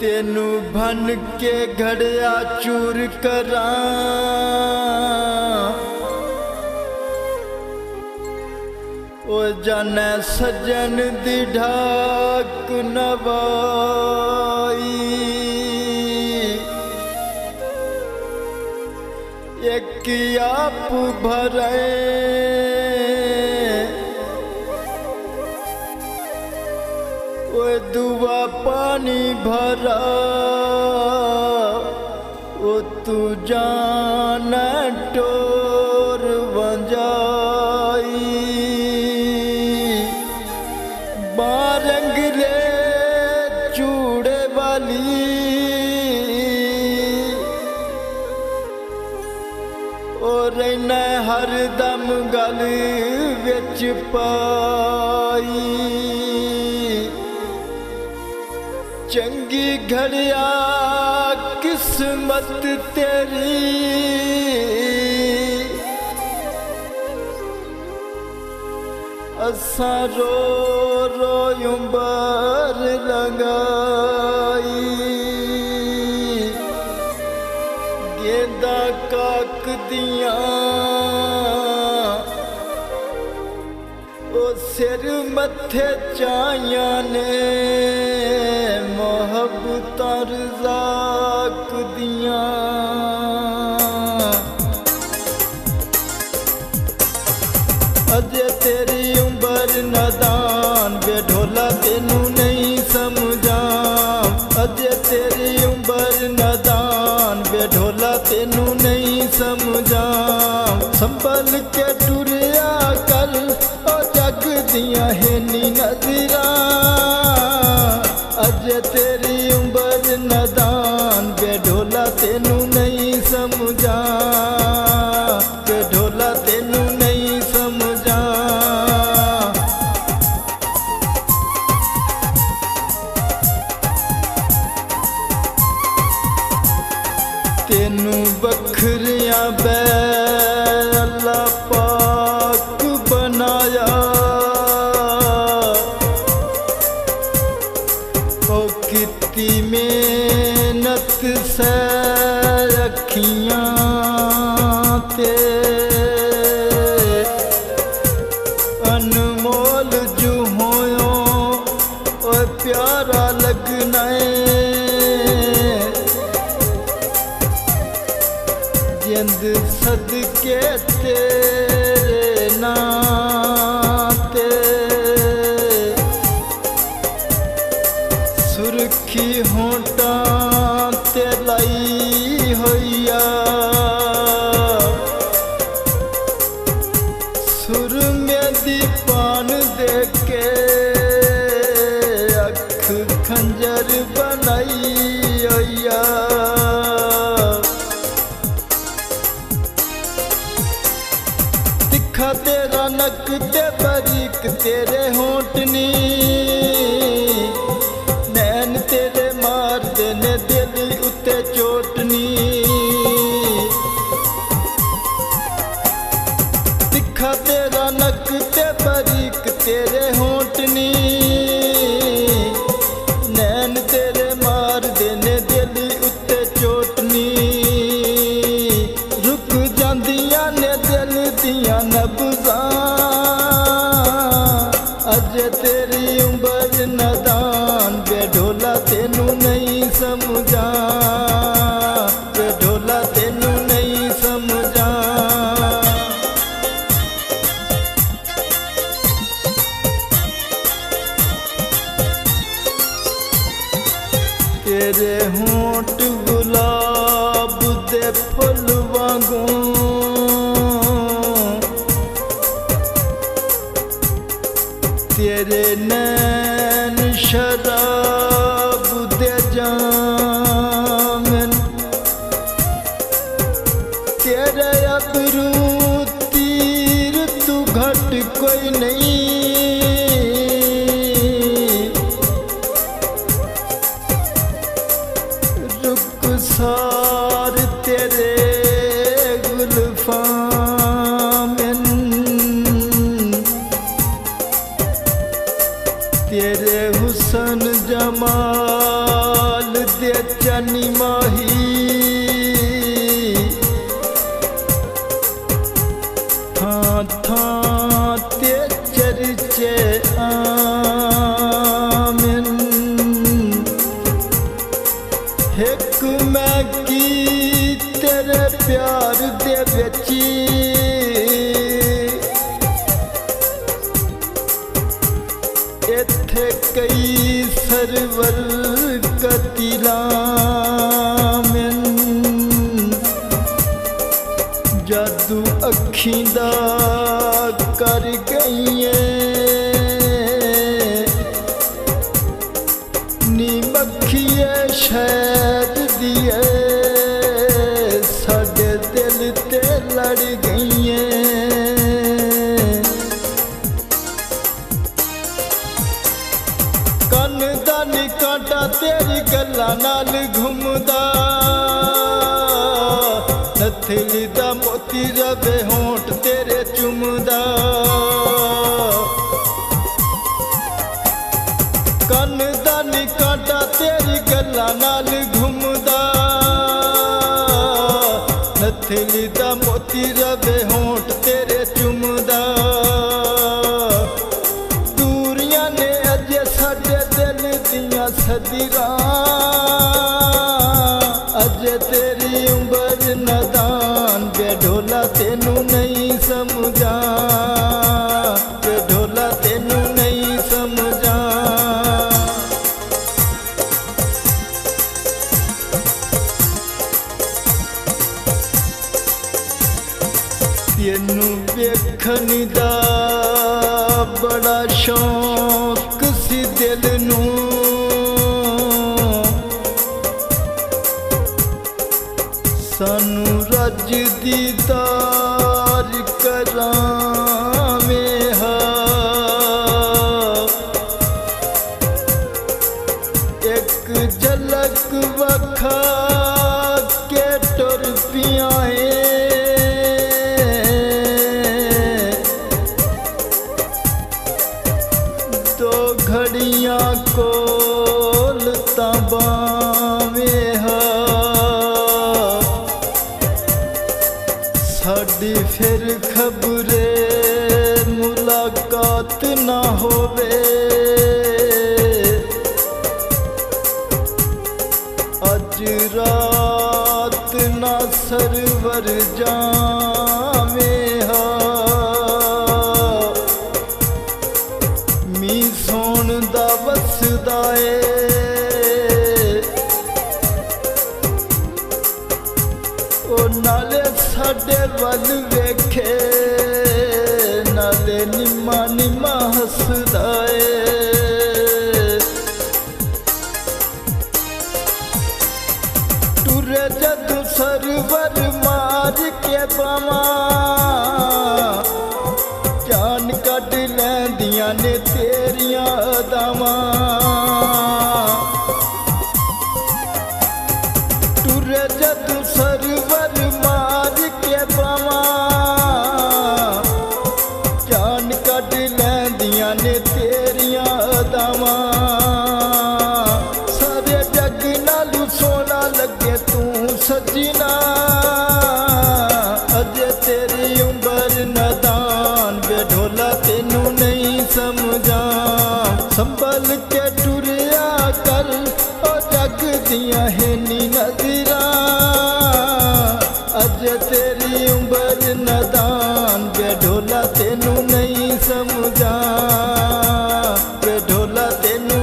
तेनू भन के घड़िया चूर करा ओ जाने सजन दी ढाक नवाई एक आप भरे ओ दुआ पानी भरा ओ तू जान टोर वंजाई बारंगले चूड़े वाली और न हर दम गल विच पाई चंगी घड़िया किस्मत तेरी असा रो रो उम्र लगाई गेंदा काक दिया ओ सिर मथे चाया ने मोहब्बत रज़ाक दिया अजे तेरी उम्र नादान बेढोला तेनू नहीं समझा अजे तेरी उम्र नादान बेढोला तेनू नहीं समझा संभल के टुरिया कर ओ जग दिया है नी नजरा अजे तेरी उम्र नादान बेढोला तेनू नहीं समझा बेढोला तेनू नहीं समझा तेनू बखरिया बैर अल्लाह पाक बनाया ओ कितनी मेहनत से रखियां ते अनमोल जो होयो ओ प्यारा लगना जिंद सदके तेरे नाते सुरखी होंटा ते लाई होइया सुर में दीपान देके अख खंजर बनाई होइया तिखा तेरा नक ते बारीक तेरे होंठनी नैन तेरे मार देने दिल उत्ते चोटनी तिखा तेरा नक ते बारीक तेरे होंठनी नैन तेरे मार देने दिल उत्ते चोटनी रुक जांदियां ने दिल दिया नब्ज़ां अजे तेरी उम्र नादान बेढोला तेनू नहीं समझा बेढोला तेनू नहीं समझा तेरे होंठ गुलाब दे फुल वांगू तेरे नैन शराब दे जामन तेरे अबरू तीर तू घट कोई नहीं रुखसार तेरे गुलफामन तेरे हुसन जमाल ते चनी माही थां थां ते चर्चे आमिन। हिक मैं की तेरे प्यार दे विच इत्थे कई सरवर कतिलामिन। जादू अखीं दा कर गईए नी मक्खिए शहद दिए साडे दिल ते लड़ गईए। कन दा निकाटा तेरी गल्लां नाल घुमदा नथली दा मोती रवे होंठ तेरे चुमदा। कन दा निकाटा तेरी गल्लां नाल घुमदा नथली दा मोती रवे होंठ तेरे चुमदा। दूरियां ने अजे साडे दिल दियां सदीरां अजे तेरी उम्र नदान बेढोला तेनू नहीं समझा बेढोला तेनू नहीं समझा। तेनू वेखण दा बड़ा शौक सी दिल नू सानू रज दीदार करावे हा। एक झलक वखा के टुर पियाए दो घड़ियां कोल तबावे हा। साडी फिर खबरे मुलाकात ना होवे अज रात ना सरवर जावे हा। मी सोन दा वसदा ए ओ नाले साडे वल वेखे नाले निम्मा निम्मा हसदा ए। टुरे जदू सरवर मार के बावां जान कढ लैंदियां ने तेरियां अदावां। टुरे जदू सरवर मार के बावां जान कढ लैंदियां ने तेरियां अदावां। सारे जग नालू सोना लगे तू सजना अजे तेरी उम्र नदान बेढोला तेनू नहीं समझा। संभल के टुरिया कर ओ जग दियां हेनी नजरां अजे तेरी उम्र नदान बेढोला तेनू नहीं समझा बेढोला तेनू